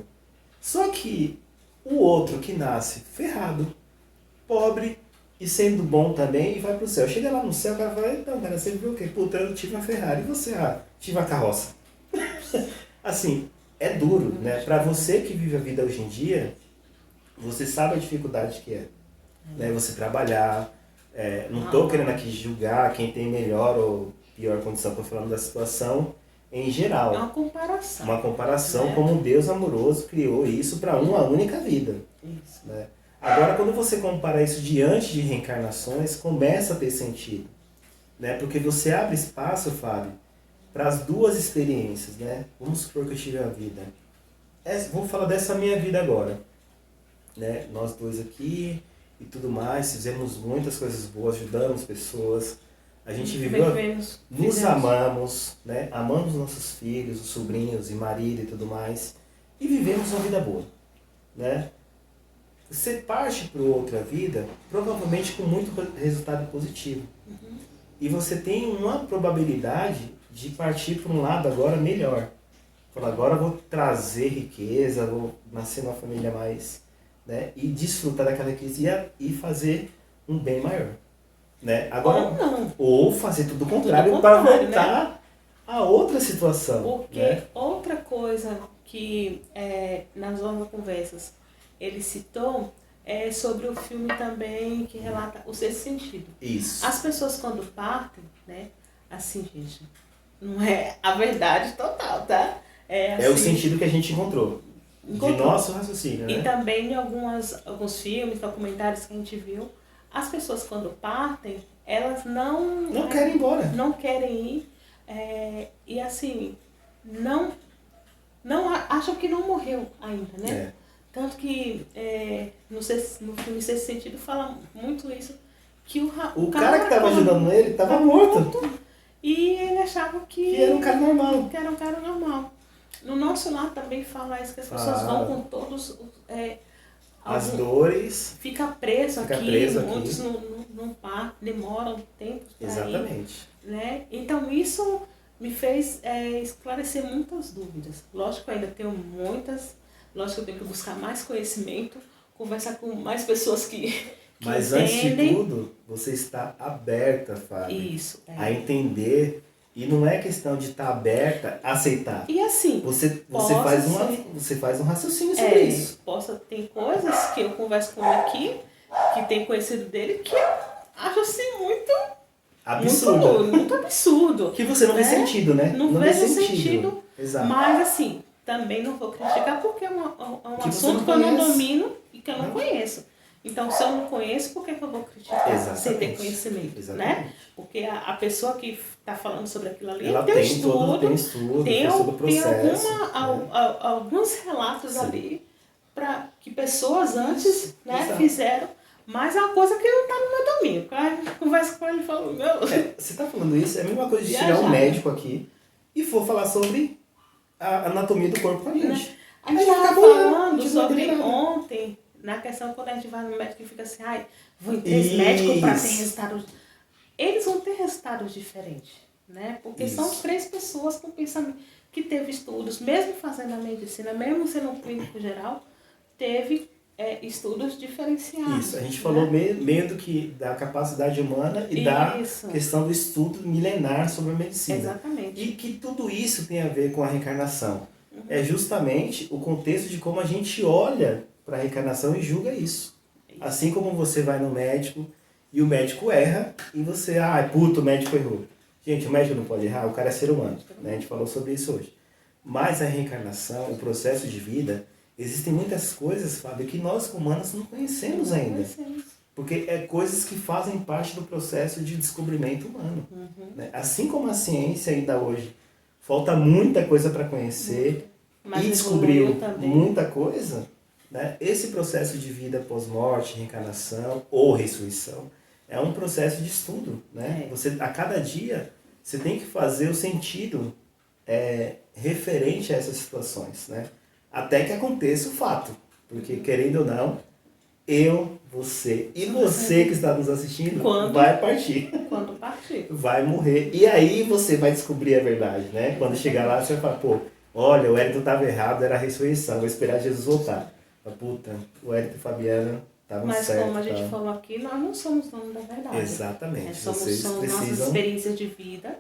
Só que o outro que nasce ferrado, pobre e sendo bom também, e vai pro céu. Chega lá no céu, o cara fala, então, cara, você viu o quê? Puta, eu tive uma Ferrari, e você? Tive uma carroça. Assim, é duro, né? Pra você que vive a vida hoje em dia, você sabe a dificuldade que é. Né? Você trabalhar, não tô querendo aqui julgar quem tem melhor ou pior condição, tô falando da situação em geral. É uma comparação. Uma comparação, como um Deus amoroso criou isso para uma única vida. Isso. Né? Agora, quando você compara isso diante de reencarnações, começa a ter sentido. Né? Porque você abre espaço, Fábio, para as duas experiências. Né? Vamos supor que eu tive a vida vou falar dessa minha vida agora. Né? Nós dois aqui e tudo mais, fizemos muitas coisas boas, ajudamos pessoas. A gente viveu, nos amamos, né? Amamos nossos filhos, os sobrinhos e marido e tudo mais. E vivemos uma vida boa. Né? Você parte para outra vida, provavelmente com muito resultado positivo. Uhum. E você tem uma probabilidade de partir para um lado agora melhor. Falar, agora eu vou trazer riqueza, vou nascer numa família mais... Né? E desfrutar daquela riqueza e fazer um bem maior. Né? Agora, ou fazer tudo o contrário para voltar, né? A outra situação. Porque, né? Outra coisa que nas nossas conversas ele citou é sobre o filme também que relata o sexto sentido. Isso. As pessoas quando partem, né? Assim, gente, não é a verdade total, tá? É o sentido que a gente encontrou. De nosso raciocínio, né? E também em alguns filmes, documentários que a gente viu, as pessoas quando partem, elas não querem ir embora. Não querem ir. E assim, não acham que não morreu ainda, né? Tanto que no filme Sexto Sentido fala muito isso, que o cara que estava ajudando ele estava morto. E ele achava que era um cara normal. Que era um cara normal. No nosso lar também fala isso, que as pessoas vão com todos... as dores... Fica preso aqui, muitos não param, demoram tempo para Exatamente. ir, né? Então isso me fez esclarecer muitas dúvidas. Lógico que eu ainda tenho muitas, lógico que eu tenho que buscar mais conhecimento, conversar com mais pessoas que Mas entendem. Antes de tudo, você está aberta, Fábio, isso, a entender. E não é questão de estar aberta a aceitar. E assim, você faz um raciocínio sobre isso. Tem coisas que eu converso com ele aqui, que tem conhecido dele, que eu acho assim muito absurdo. Muito absurdo. Que você não vê sentido, né? Não vejo sentido. Exato. Mas assim, também não vou criticar porque é um assunto que eu não domino e que eu não conheço. Então, se eu não conheço, por que eu vou criticar sem ter conhecimento? Né? Porque a pessoa que está falando sobre aquilo ali ela tem estudo, tem processo, alguns relatos ali que pessoas antes fizeram, mas é uma coisa que não está no meu domínio. Quando conversa com ele e fala, você está falando isso, é a mesma coisa de chegar um médico aqui e for falar sobre a anatomia do corpo com a gente. Né? A gente estava falando sobre ontem, na questão quando a gente vai no médico e fica assim, vou em 3 médicos para ter resultados. Eles vão ter resultados diferentes, né? Porque são 3 pessoas com pensamento que teve estudos, mesmo fazendo a medicina, mesmo sendo um clínico geral, teve estudos diferenciados. Isso, a gente falou meio do que da capacidade humana e da questão do estudo milenar sobre a medicina. Exatamente. E que tudo isso tem a ver com a reencarnação. É justamente o contexto de como a gente olha para a reencarnação e julga isso. Assim como você vai no médico e o médico erra e você, o médico errou. Gente, o médico não pode errar, o cara é ser humano. Né? A gente falou sobre isso hoje. Mas a reencarnação, o processo de vida, existem muitas coisas, Fábio, que nós humanos não conhecemos ainda. Porque é coisas que fazem parte do processo de descobrimento humano. Né? Assim como a ciência ainda hoje falta muita coisa para conhecer e descobriu muita coisa, né? Esse processo de vida pós-morte, reencarnação ou ressurreição é um processo de estudo. Né? Você, a cada dia você tem que fazer o sentido referente a essas situações. Né? Até que aconteça o fato. Porque, querendo ou não, eu, você e você que está nos assistindo vai partir. Quando partir. Vai morrer. E aí você vai descobrir a verdade, né? Quando chegar lá, você vai falar, olha, o Wellington estava errado, era a ressurreição, vou esperar Jesus voltar. Puta, o Wellington e a Fabiana estavam certos. Mas como a gente falou aqui, nós não somos donos da verdade. Exatamente. São nossas experiências de vida,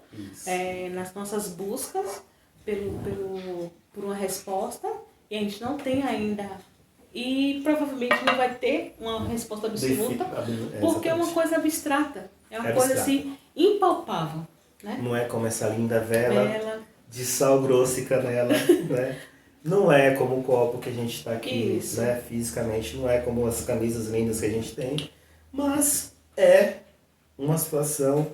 nas nossas buscas por uma resposta, e a gente não tem ainda... E provavelmente não vai ter uma resposta absoluta, porque é uma coisa abstrata. É uma coisa assim, impalpável. Né? Não é como essa linda vela de sal grosso e canela. Né? Não é como o copo que a gente está aqui, né? Fisicamente. Não é como as camisas lindas que a gente tem. Mas é uma situação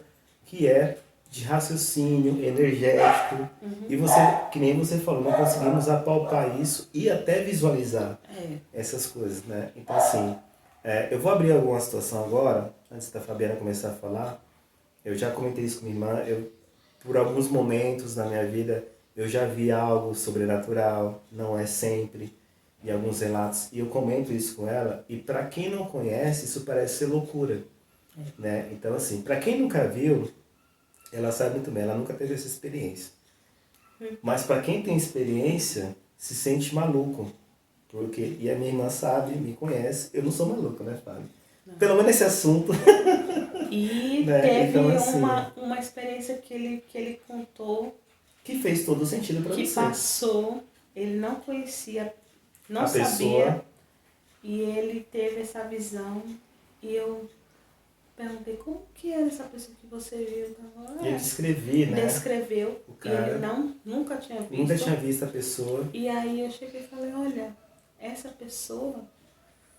que é de raciocínio energético. E você, que nem você falou, não conseguimos apalpar isso e até visualizar essas coisas, né? Então, assim, eu vou abrir alguma situação agora, antes da Fabiana começar a falar. Eu já comentei isso com minha irmã, por alguns momentos na minha vida, eu já vi algo sobrenatural, não é sempre, em alguns relatos, e eu comento isso com ela, e para quem não conhece, isso parece ser loucura, né? Então, assim, para quem nunca viu, ela sabe muito bem, ela nunca teve essa experiência. Mas para quem tem experiência, se sente maluco, porque, e a minha irmã sabe, me conhece, eu não sou maluco, né, Fábio? Não. Pelo menos esse assunto. E né? Teve então, assim, uma experiência que ele contou que fez todo sentido para você. Que passou, ele não conhecia, não sabia, pessoa. E ele teve essa visão. E eu perguntei, como que era essa pessoa que você viu? Então, eu descrevi, né? Descreveu. O cara, e ele nunca tinha visto. Nunca tinha visto a pessoa. E aí eu cheguei e falei, olha, essa pessoa,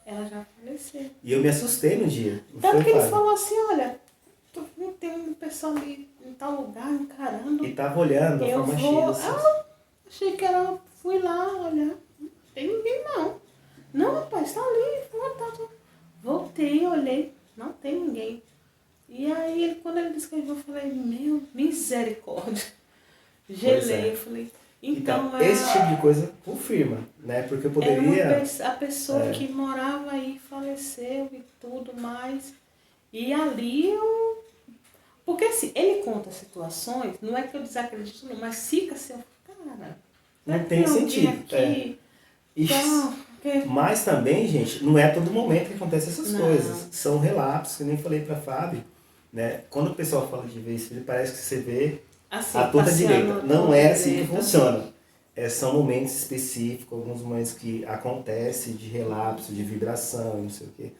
ela já faleceu. E eu me assustei no dia. Tanto que ele falou assim, olha, tem uma pessoa ali em tal lugar encarando. E tava olhando, eu forma vou... X. Achei que era... Fui lá olhar. Não tem ninguém não. Não, rapaz, tá ali. Voltei, olhei. Não tem ninguém. E aí, quando ele descreveu, eu falei, meu, misericórdia. Gelei, eu falei... Então esse tipo de coisa confirma, né? Porque eu poderia... a pessoa que morava aí faleceu e tudo mais. E ali eu... Porque assim, ele conta situações, não é que eu desacredito não, mas fica assim, cara... Não tem sentido. Aqui, Mas também, gente, não é todo momento que acontece essas coisas. São relatos, que nem falei pra Fábio, né? Quando o pessoal fala de ver espírito, parece que você vê assim, a toda direita. Não é assim que funciona. São momentos específicos, alguns momentos que acontece de relapso, de vibração, não sei o quê.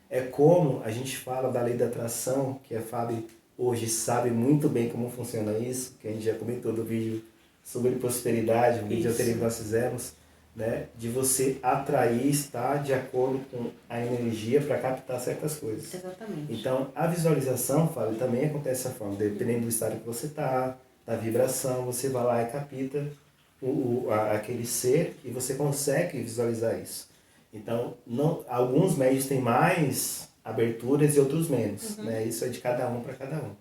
É como a gente fala da lei da atração, que a Fábio hoje sabe muito bem como funciona isso, que a gente já comentou do vídeo sobre prosperidade, o vídeo anterior que nós fizemos, né? De você atrair, estar de acordo com a energia para captar certas coisas. Exatamente. Então, a visualização, Fábio, também acontece dessa forma, dependendo do estado que você está, da vibração, você vai lá e capta aquele ser e você consegue visualizar isso. Então, alguns médios têm mais aberturas e outros menos, né? Isso é de cada um para cada um.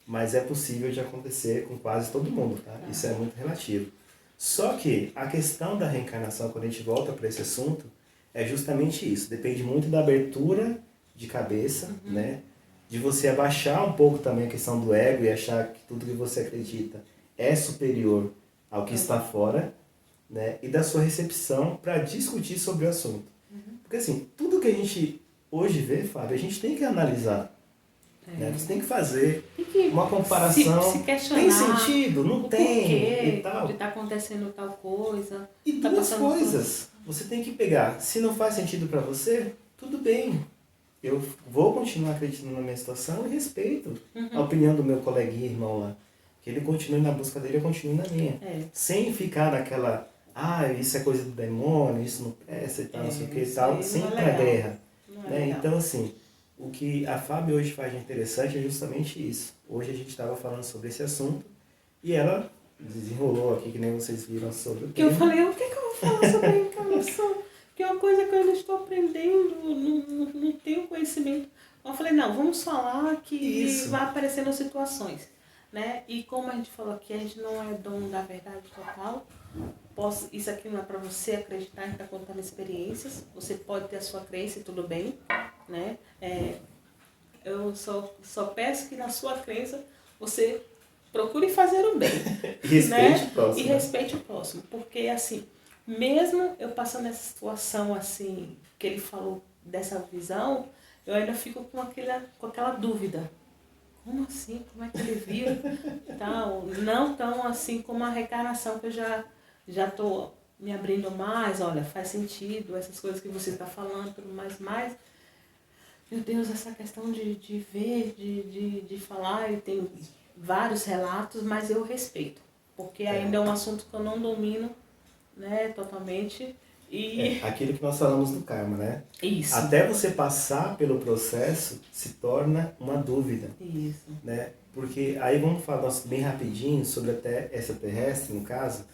Mas é possível de acontecer com quase todo mundo, tá? Isso é muito relativo. Só que a questão da reencarnação, quando a gente volta para esse assunto, é justamente isso. Depende muito da abertura de cabeça, né? De você abaixar um pouco também a questão do ego e achar que tudo que você acredita é superior ao que está fora, né? E da sua recepção para discutir sobre o assunto. Porque assim, tudo que a gente hoje vê, Fábio, a gente tem que analisar. Né? Você tem que fazer uma comparação. Se questionar, tem sentido? Não tem? E tal. De estar acontecendo tal coisa. E duas coisas. Você tem que pegar. Se não faz sentido para você, tudo bem. Eu vou continuar acreditando na minha situação e respeito a opinião do meu coleguinha, irmão lá. Que ele continue na busca dele, eu continuo na minha. Sem ficar naquela, isso é coisa do demônio, isso não presta e tal, não sei o que e tal, sem ir pra guerra. Né? Então, assim, o que a Fábio hoje faz de interessante é justamente isso. Hoje a gente estava falando sobre esse assunto e ela desenrolou aqui, que nem vocês viram, sobre o tema. Eu falei, o que eu vou falar sobre a reencarnação? Que é uma coisa que eu ainda estou aprendendo, não tenho conhecimento. Eu falei, não, vamos falar que vai aparecendo situações. Né? E como a gente falou aqui, a gente não é dono da verdade total. Isso aqui não é para você acreditar, a gente está contando experiências. Você pode ter a sua crença e tudo bem. Né? Eu só peço que na sua crença você procure fazer o bem. E respeite o próximo. E respeite o próximo. Porque assim, mesmo eu passando essa situação assim, que ele falou dessa visão, eu ainda fico com aquela dúvida. Como assim? Como é que ele viu? Tal. Não tão assim como a reencarnação, que eu já estou me abrindo mais. Olha, faz sentido essas coisas que você está falando, tudo mais. Meu Deus, essa questão de ver, de falar, e tem vários relatos, mas eu respeito. Porque ainda é um assunto que eu não domino, né, totalmente. Aquilo que nós falamos do karma, né? Isso. Até você passar pelo processo, se torna uma dúvida. Isso. Né? Porque aí vamos falar bem rapidinho sobre até extraterrestre, no caso.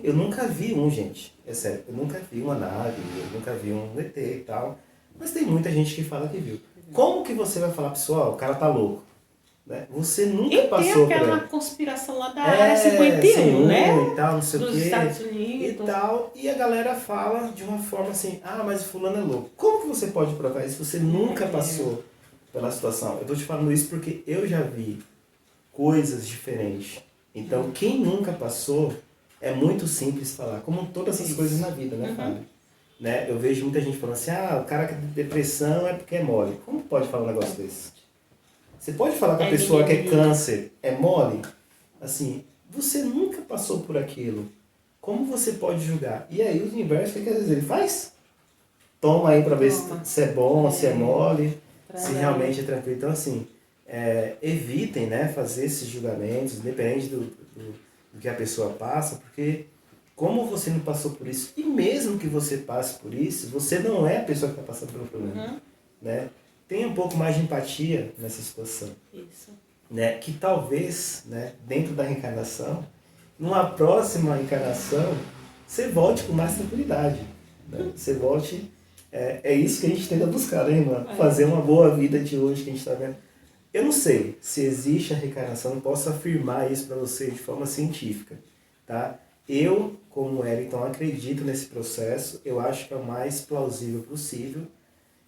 Eu nunca vi um, gente. É sério, eu nunca vi uma nave, eu nunca vi um ET e tal. Mas tem muita gente que fala que viu. Como que você vai falar, pessoal, o cara tá louco? Né? Você nunca passou por... E tem aquela conspiração lá da Área 51, né? E tal, não sei o quê. Dos Estados Unidos. E tal. E a galera fala de uma forma assim, mas o fulano é louco. Como que você pode provar isso se você nunca passou pela situação? Eu tô te falando isso porque eu já vi coisas diferentes. Então, quem nunca passou, é muito simples falar. Como todas essas coisas na vida, né, Fábio? Né? Eu vejo muita gente falando assim, o cara que tem depressão é porque é mole. Como pode falar um negócio desse? Você pode falar que a pessoa que é câncer é mole? Assim, você nunca passou por aquilo. Como você pode julgar? E aí o universo, o que às vezes ele faz? Toma aí pra ver se é bom, se é mole, se realmente é tranquilo. Então assim, evitem, né, fazer esses julgamentos, independente do que a pessoa passa, porque como você não passou por isso, e mesmo que você passe por isso, você não é a pessoa que está passando pelo problema. Né? Tenha um pouco mais de empatia nessa situação. Isso. Né? Que talvez, né, dentro da reencarnação, numa próxima encarnação, você volte com mais tranquilidade. Né? Você volte... É isso que a gente tenta buscar, né, irmã? Fazer uma boa vida de hoje que a gente está vendo. Eu não sei se existe a reencarnação, não posso afirmar isso para você de forma científica. Tá? Eu, como Wellington, acredito nesse processo. Eu acho que é o mais plausível possível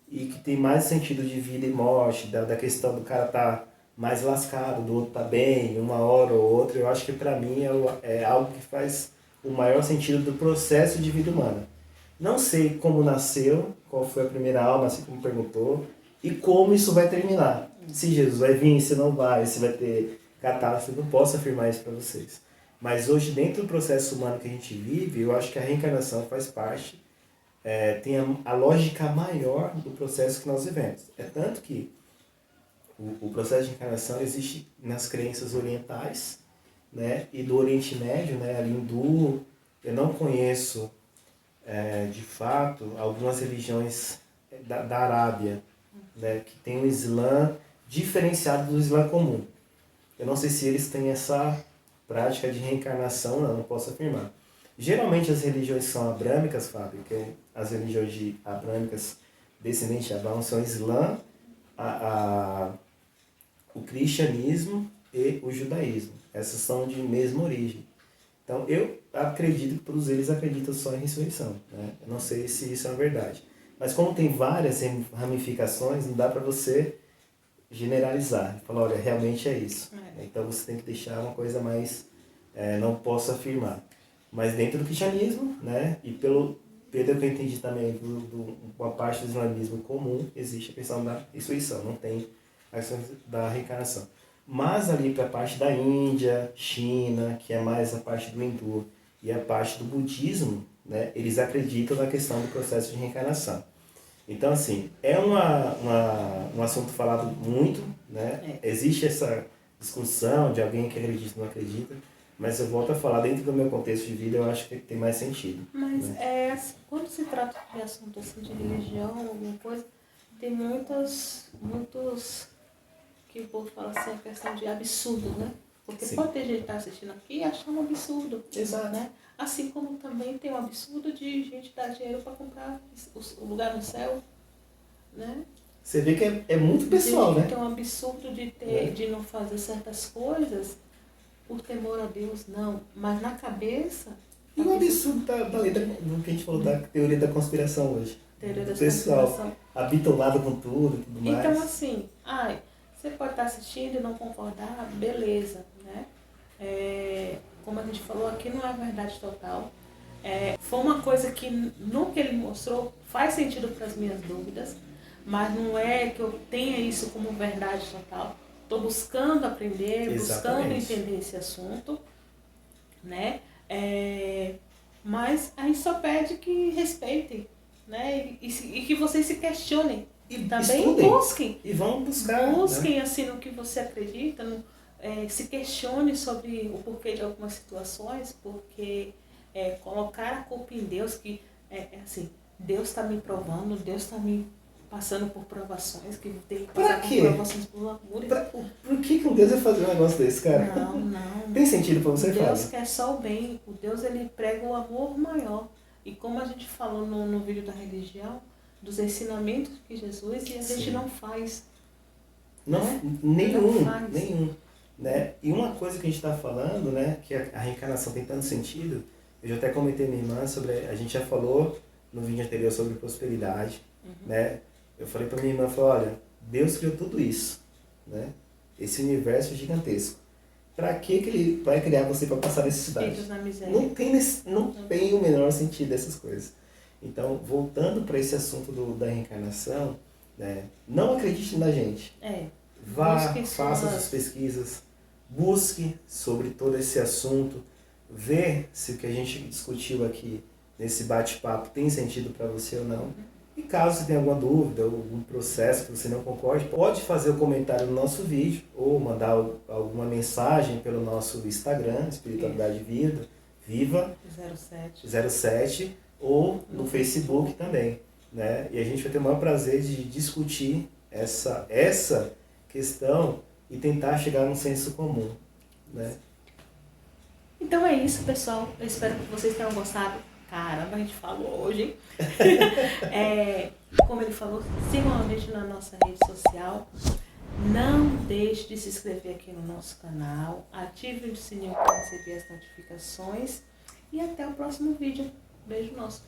e que tem mais sentido de vida e morte, da questão do cara estar mais lascado, do outro estar bem, uma hora ou outra. Eu acho que para mim é algo que faz o maior sentido do processo de vida humana. Não sei como nasceu, qual foi a primeira alma, assim como perguntou, e como isso vai terminar. Se Jesus vai vir, se não vai, se vai ter catástrofe, não posso afirmar isso para vocês. Mas hoje, dentro do processo humano que a gente vive, eu acho que a reencarnação faz parte, tem a lógica maior do processo que nós vivemos. É tanto que o processo de reencarnação existe nas crenças orientais, né, e do Oriente Médio, né, ali hindu. Eu não conheço, de fato, algumas religiões da Arábia, né, que tem o Islã diferenciado do Islã comum. Eu não sei se eles têm essa prática de reencarnação, não posso afirmar. Geralmente as religiões são abrâmicas, Fábio, que as religiões abrâmicas descendentes de Abraão são o Islã, o cristianismo e o judaísmo. Essas são de mesma origem. Então eu acredito que todos eles acreditam só em ressurreição. Né? Eu não sei se isso é uma verdade. Mas como tem várias ramificações, não dá para você generalizar. Falar, olha, realmente é isso. Então você tem que deixar uma coisa mais... não posso afirmar. Mas dentro do cristianismo, né, e pelo que eu entendi também, uma parte do islamismo comum, existe a questão da ressurreição, não tem a questão da reencarnação. Mas ali para a parte da Índia, China, que é mais a parte do hindu, e a parte do budismo, né, eles acreditam na questão do processo de reencarnação. Então, assim, é um assunto falado muito, né? Existe essa discussão de alguém que acredita ou não acredita, mas eu volto a falar, dentro do meu contexto de vida, eu acho que tem mais sentido. Mas assim, quando se trata de assunto assim, de religião, alguma coisa, tem muitos que o povo fala assim, a questão de absurdo, né? Porque pode ter gente que está assistindo aqui e achar um absurdo. Exato. Né? Assim como também tem um absurdo de gente dar dinheiro para comprar o lugar no céu. Né? Você vê que é muito pessoal, né? Tem um absurdo de não fazer certas coisas por temor a Deus, não. Mas na cabeça... E o absurdo da lei do que a gente falou, da teoria da conspiração hoje. Teoria da pessoal conspiração. Habitolado com tudo e tudo mais. Então, assim, você pode estar assistindo e não concordar, beleza, né? Como a gente falou aqui, não é verdade total. Foi uma coisa que, no que ele mostrou, faz sentido para as minhas dúvidas, mas não é que eu tenha isso como verdade total. Estou buscando aprender, buscando entender esse assunto, né? Mas a gente só pede que respeitem, né? E que vocês se questionem. E também estudem, busquem. E vão buscar. Busquem, né? assim, no que você acredita, se questione sobre o porquê de algumas situações, porque colocar a culpa em Deus, que É assim, Deus está me provando, Deus está me passando por provações, que tem que Pra passar quê? por provações por lamúria. Por que um Deus vai fazer um negócio desse, cara? Não. Tem sentido pra você, Fábio? Deus quer só o bem. O Deus, ele prega o amor maior. E como a gente falou no vídeo da religião, dos ensinamentos que Jesus, e a gente não faz. Não, né? nenhum. Né? E uma coisa que a gente está falando, né, que a reencarnação tem tanto sentido, eu já até comentei minha irmã sobre, a gente já falou no vídeo anterior sobre prosperidade, né? Eu falei para minha irmã, olha, Deus criou tudo isso, né? Esse universo gigantesco. Para que ele vai criar você para passar necessidade? Não tem o menor sentido dessas coisas. Então, voltando para esse assunto da reencarnação, né, não acredite na gente. Faça suas pesquisas, busque sobre todo esse assunto, vê se o que a gente discutiu aqui nesse bate-papo tem sentido para você ou não. E caso você tenha alguma dúvida, algum processo que você não concorde, pode fazer o comentário no nosso vídeo ou mandar alguma mensagem pelo nosso Instagram, Espiritualidade Viva 07, ou no Facebook também, né? E a gente vai ter o maior prazer de discutir essa questão e tentar chegar num senso comum, né? Então é isso, pessoal. Eu espero que vocês tenham gostado. Caramba, a gente falou hoje, hein? Como ele falou, sigam a gente na nossa rede social. Não deixe de se inscrever aqui no nosso canal. Ative o sininho para receber as notificações. E até o próximo vídeo. Beijo nosso.